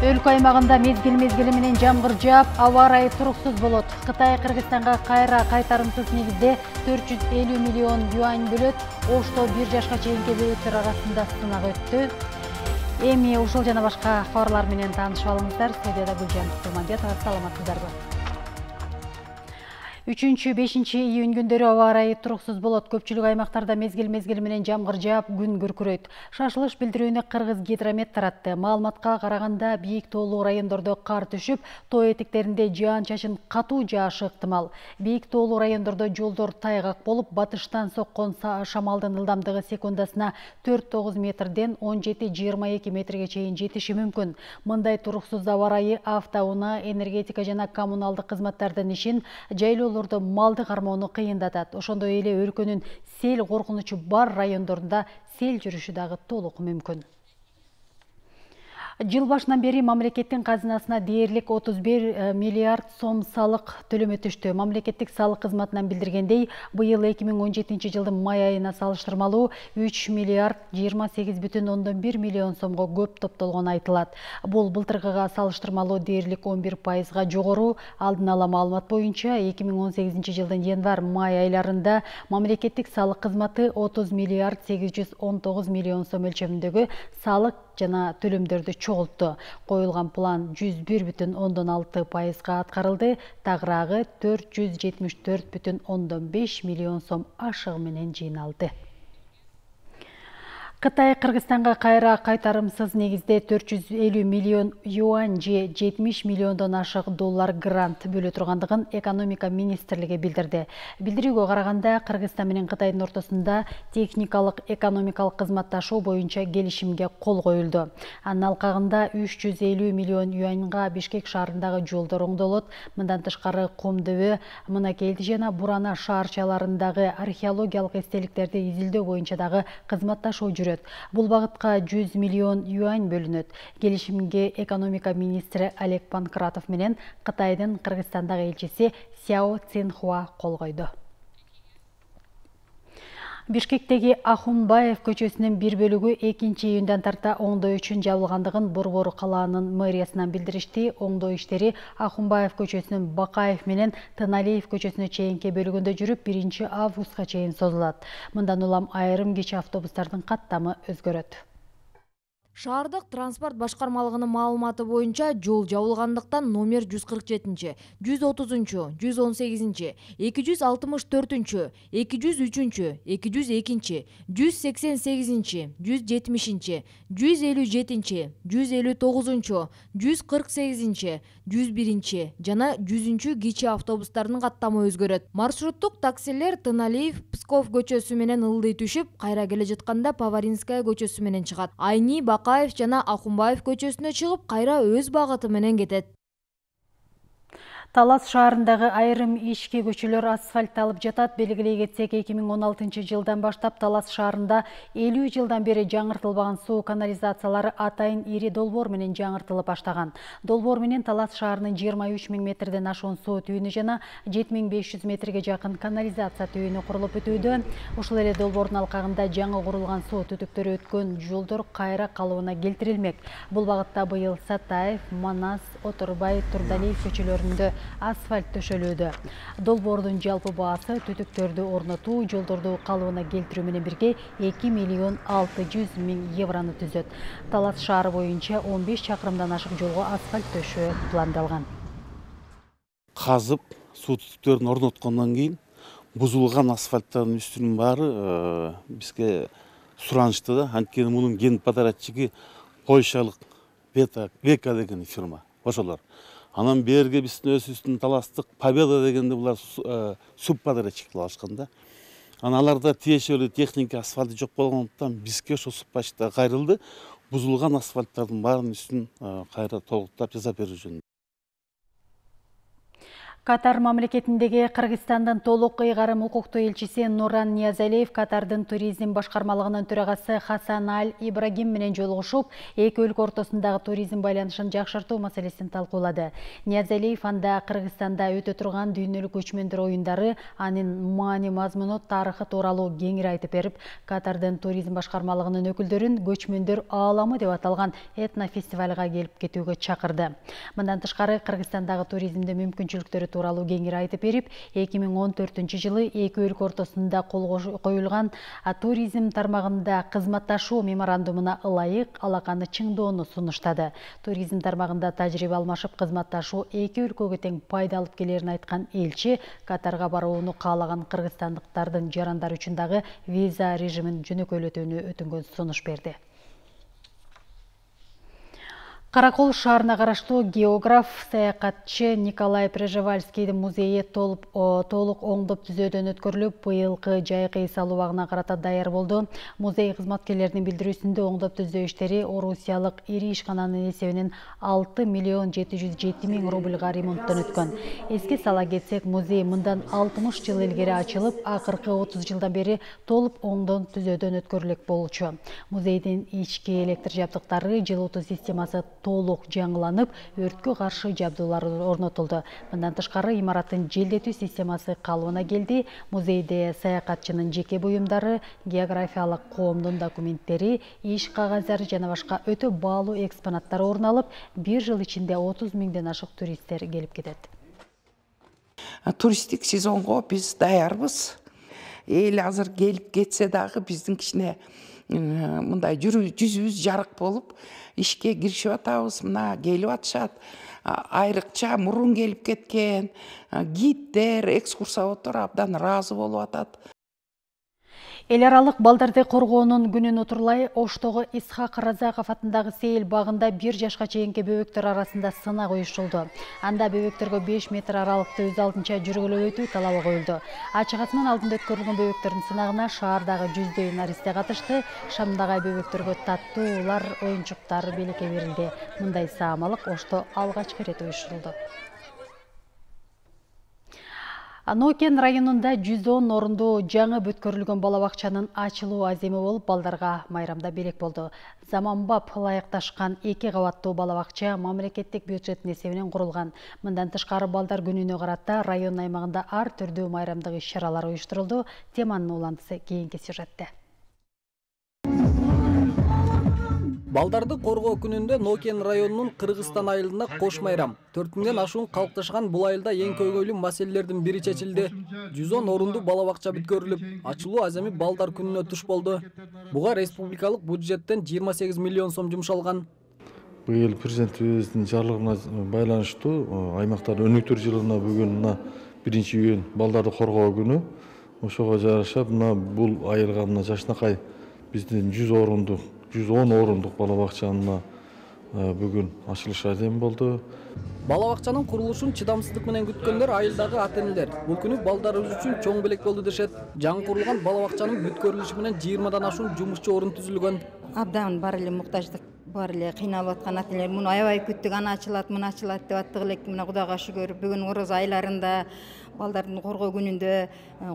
Өлкө аймагында мезгил менен жамгыр жаап, аба ырайы туруксуз болот. Кытай Кыргызстанга кайра кайтарымсыз негизде 450 миллион юань бөлөт. Ошто 1 жашка чейинки бөлөттөр арасында сынак өттү. Эми ушул жана башка кабарлар менен таанышып алыңыздар. Студияда Гүлжан Турмамбетова, саламатсыздарбы? 3-5 июнь күндөрү аба ырайы туруксуз болот. Көпчүлүк аймактарда мезгил менен жамгыр жаап, күн күркүрөйт. Шашылыш билдирүүнү Кыргыз гидромет таратты. Маалыматка караганда бийик тоолуу райондордо кар түшүп, тоо этектеринде жаан-чачын катуу жаашы ыктымал. Бийик тоолуу райондордо жолдор тайгак болуп, батыштан соккон шамалдын ылдамдыгы секундасына 4-9 метрден 17-22 метрге чейин жетиши мүмкүн. Мындай туруксуз аба ырайы автоунаа, энергетика жана коммуналдык кызматтардын ишин, жайлоо малды кармоону кыйындатат. Ошондой эле өлкөнүн сел коркунучу бар райондорунда сел жүрүшү дагы толук мүмкүн. Жыл башынан бери мамлекеттин казынасына дээрлик 31 миллиард сом салык төлөмө түштү. Мамлекеттик салык кызматынан билдиргендей, быйыл 2017 жылдын май айына салыштырмалуу 3 миллиард 28,1 миллион сомго көп топтолгону айтылат. Бул былтыркыга салыштырмалуу дээрлик 11%га жогору. Алдын ала маалымат боюнча 2018 жылдын январь-май айларында мамлекеттик салык кызматы 30 миллиард 819 миллион сом өлчөмүндөгү салык жана төлөмдөрдү чогултту. Коюлган план 101,6%га аткарылды. Тагыраагы 474,5 миллион сом ашыгы менен жыйналды. Кытай Кыргызстанга кайра кайтарымсыз негизде 450 миллион юань же 70 миллиондон ашык доллар грант бөлө тургандыгын экономика министрлиги билдирди. Билдирүүгө караганда, Кыргызстан менен Кытайдын ортосунда техникалык экономикалык кызматташуу боюнча келишимге кол коюлду. Анын алкагында 350 миллион юаньга Бишкек шаарындагы жолдор оңдолот. Мындан тышкары Кумдөбө, Мынакелди жана Бурана шаарчаларындагы археологиялык эстеликтерди изилдөө боюнча дагы кызматташуу жүрөт. Бул багытка 100 миллион юань бөлүнөт. Келишимге экономика министри Олег Панкратов менен Кытайдын Кыргызстандагы элчиси Сяо Цинхуа кол койду. Бишкектеги Ахунбаев көчөсүнүн бир бөлүгү 2-июндан тарта оңдоо үчүн жабылгандыгын Борбор калаанын мэриясынан билдиришти. Оңдоо иштери Ахунбаев көчөсүнүн Бакаев менен Тыналиев көчөсүнө чейинки бөлүгүндө жүрүп, 1-августка чейин созулат. Мындан улам айрым кичи автобустардын каттамы өзгөрөт. Шаардык транспорт башкармалыгынын маалыматы боюнча жол жабылгандыктан номер 147, 130, 118, 264, 203, 202, 188, 170, 157, 159, 148, 101 жана 100 кичи автобустардын каттамы өзгөрөт. Маршруттук таксилер Тыналиев Псков көчөсү менен ылдый түшүп, кайра келе жатканда Поваринская көчөсү менен чыгат. Айни Бакаев жана Ахунбаев көчөсүнө чыгып, кайра өз багыты менен кетет. Талас шаарындагы айрым ички көчөлөр асфальтталып жатат. Белгилей кетсек, 2016 жылдан баштап Талас шаарында 50 жылдан бери жаңыртылбаган суу канализациялары атайын ири долбоор менен жаңыртылып баштаган. Долбоор менен Талас шаарынын 23 000 метрден ашуун суу түйүнү жана 7500 метрге жакын канализация түйүнү курулуп өтүүдө. Ушул эле долбоордун алкагында жаңы курулган суу түтүктөрү өткөн жолдор кайра калыбына келтирилмек. Бул багытта быйыл Сатаев, Манас, Отурбай, Турдалиев көчөлөрүндө асфальт төшөлүүдө. Долбоордун жалпы баасы түтүктөрдү орнотуу, жолдорду калыбына келтирүү менен бирге 2 миллион 600 миң еврону түзөт. Талас шаары боюнча 15 чакырымдан ашык жолго асфальт төшөө пландалган. Казып, суу түтүктөрүн орноткондон кийин бузулган асфальттардын үстүнүн баары бизге суранычты да. Анткени мунун ген подрядчиги польшалык Века деген фирма. Ошолор. Анан берге биздин өзүбүздүн таластык Победа дегенде булар субподрядчик алышкан да. Анан аларда тиешелүү техника асфальты жок болгондуктан бизге ошо субпочта кайрылды. Бузулган асфальттардын баарынын үстүн кайра толуктап жасап берүү жөнүндө. Катар мамлекетиндеги Кыргызстандын толук ыйгарым укуктуу элчиси Нуран Ниязалиев Катардын туризм башкармалыгынын төрагасы Хасан Аль Ибрагим менен жолугушуп, эки өлкө ортосундагы туризм байланышын жакшыртуу маселесин талкуулады. Ниязалиев анда Кыргызстанда өтө турган дүйнөлүк көчмөндөр оюндары, анын маани мазмуну, тарыхы тууралуу кеңири айтып берип, Катардын туризм башкармалыгынын өкүлдөрүн көчмөндөр ааламы деп аталган этнофестивалга келип кетүүгө чакырды. Мындан тышкары Кыргызстандагы туризмдин мүмкүнчүлүктөрү тууралуу кеңири айтып берип, 2014-жылы эки өлкө ортосунда кол коюлган туризм тармагында кызматташуу меморандумуна ылайык алаканы чыңдоону сунуштады. Туризм тармагында тажрыйба алмашып кызматташуу эки өлкөгө тең пайда алып келерин айткан элчи, Катарга барууну каалаган кыргызстандыктардын жарандары үчүн дагы виза режимин жөнөкөйлөтүүнү өтүнгөн сунуш берди. Каракол шаарына караштуу географ, саякатчы Николай Пржевальскийдин музейи толук оңдоп түзөөдөн өткөрүлүп, быйылкы жайкы эс алуу убагына карата даяр болду. Музей кызматкерлеринин билдирүүсүндө оңдоп түзөө иштери орусиялык ири ишкананын эсебинен 6 миллион 707 миң рубльга ремонттон өткөн. Эске сала кетсек, музей мындан 60 жыл илгери ачылып, акыркы 30 жылдан бери толук оңдон түзөөдөн өткөрүлөк болчу. Музейдин ички электр жабдыктары, жылуутуу системасы толук жаңыланып, өрткө каршы жабдуулар орнотулду. Мындан тышкары имараттын желдетүү системасы калыбына келди. Музейде саякатчынын жеке буюмдары, географиялык коомдун документтери, иш кагаздары жана башка өтө баалуу экспонаттар орун алып, бир жыл ичинде 30 миңден ашык туристтер келип кетет. Туристтик сезонго биз даярбыз. Эл азыр келип кетсе дагы биздин кичине мындай жүзүбүз жарык болуп ишке киришип атабыз. Мына келип атышат. Айрыкча мурун келип кеткен гиддер, экскурсоводдор абдан ыраазы болуп атат. Эл аралык балдарды коргоонун күнүн утурлай Оштогу Исхак Разаков атындагы сейил багында 1 жашка чейинки бөбөктөр арасында сынак уюштурулду. Анда бөбөктөргө 5 метр аралыкты өз алдынча жүргүлөп өтүү талабы коюлду. Ачыгасынын алдында өткөрүлгөн бөбөктөрдүн сынагына шаардагы 100дөй наристе катышты. Шамдагай бөбөктөргө таттуулар, оюнчуктар белекке берилди. Мындай саамалык Ошто алгачкы ирет уюштурулду. Нокен районунда 110 орундуу жаңы бүткөрүлгөн бала бакчанын ачылуу аземи болуп, балдарга майрамда белек болду. Заманбап ылайыкташкан 2 кабаттуу бала бакча мамлекеттик бюджеттин эсебинен курулган. Мындан тышкары балдар күнүнө карата район аймагында ар түрдүү майрамдык иш-чаралар уюштурулду. Теманын уландысы кийинки сюжетте. Балдарды коргоо күнүндө Нокен районунун Кыргызстан айылында кош майрам. 4000ден ашуун калыпташкан бул айылда эң көйгөйлүү маселелердин бири чечилди. 110 орунду бала бакча бүткөрүлүп, ачылуу аземи балдар күнүнө туш болду. Буга республикалык бюджеттен 28 миллион сом жумшалган. Быйыл президентибиздин жарлыгына байланыштуу аймактар өнүктүр жылына бүгүн мына 1-июнь балдарды коргоо күнү. Ошого жараша мына бул айылга мына жашнакай биздин 110 орундук бала бакчанына бүгүн ачылыш азем болду. Бала бакчанын курулушун чыдамсыздык менен күткөндөр айылдагы ата-энелер. Бул күнү балдарыбыз үчүн чоң белек болду дешет. Жаңы курулган бала бакчанын бүткөрүлүшү менен 20дан ашуун жумушчу орун түзүлгөн. Абдан бар эле муктаждык, бар эле кыйналып аткан ата-энелер муну аябай күттүк, аны ачылат, муну ачылат деп аттык элек. Мына Кудайга шүгүр, бүгүн Ороз айларында балдардын коргоо күнүндө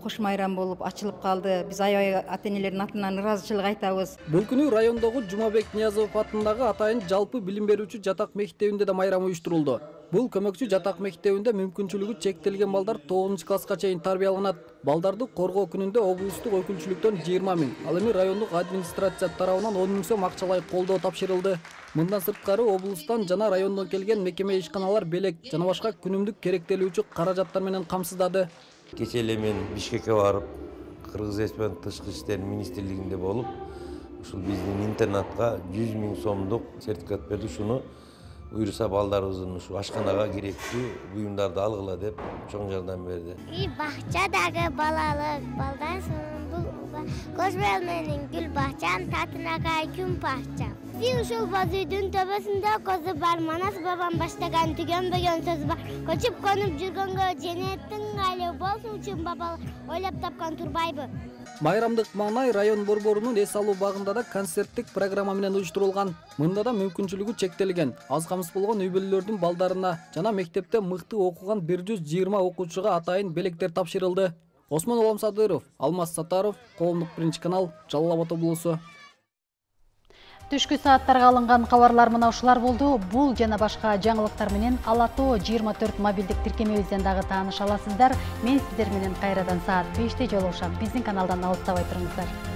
кош майрам болуп ачылып калды. Биз аябай ата-энелердин атынан ыраазычылык айтабыз. Бул күнү райондогу Жумабек Ниязов атындагы атайын жалпы билим берүүчү жатак мектебинде да майрам уюштурулду. Бул көмөкчү жатак мектебинде мүмкүнчүлүгү чектелген балдар 9-класска чейин тарбияланат. Балдарды коргоо күнүндө облустук өкүлчүлүктөн 20 миң, ал эми райондук администрация тарабынан 10 миң сом акчалай колдоо тапшырылды. Мындан сырткары облустан жана райондон келген мекеме ишканалар белек жана башка күнүмдүк керектелүүчү каражаттар менен камсыздады. Кечээ эле мен Бишкекке барып, Кыргыз Республикасынын тышкы иштер министрлигинде болуп, ушул биздин интернатка 100 миң сомдук сертификат берди. Ушуну буюрса балдарыбыздын ушу ашканага керектүү буюмдарды алгыла деп чоң жардам берди. Бакчадагы балалык балдан соң көз менен гүл бакчам, татынакай күн пакчам. Ушул боз үйдүн төбөсүндө көзү бар, Манас бабам баштаган түгөнбөгөн сөз бар. Көчүп конуп жүргөнгө женеттин айлы болсун үчүн бабалар ойлоп тапкан турбайбы? Майрамдык маанай район борборунун эс алуу багында да концерттик программа менен уюштурулган. Мында да мүмкүнчүлүгү чектелген, аз камсыз болгон үй бүлөлөрдүн балдарына жана мектепте мыкты окуган 120 окуучуга атайын белектер тапшырылды. Осмон Оламсадыров, Алмаз Сатаров, Коомдук биринчи канал, Жалал Абад облусу. Түшкү сааттарга алынган кабарлар мына ушулар болду. Бул жана башка жаңылыктар менен Ала Тоо 24 мобилдик тиркемебизден дагы тааныша аласыздар. Мен сиздер менен кайрадан саат 5-те жолугушам. Биздин каналдан алыстабай туруңуздар.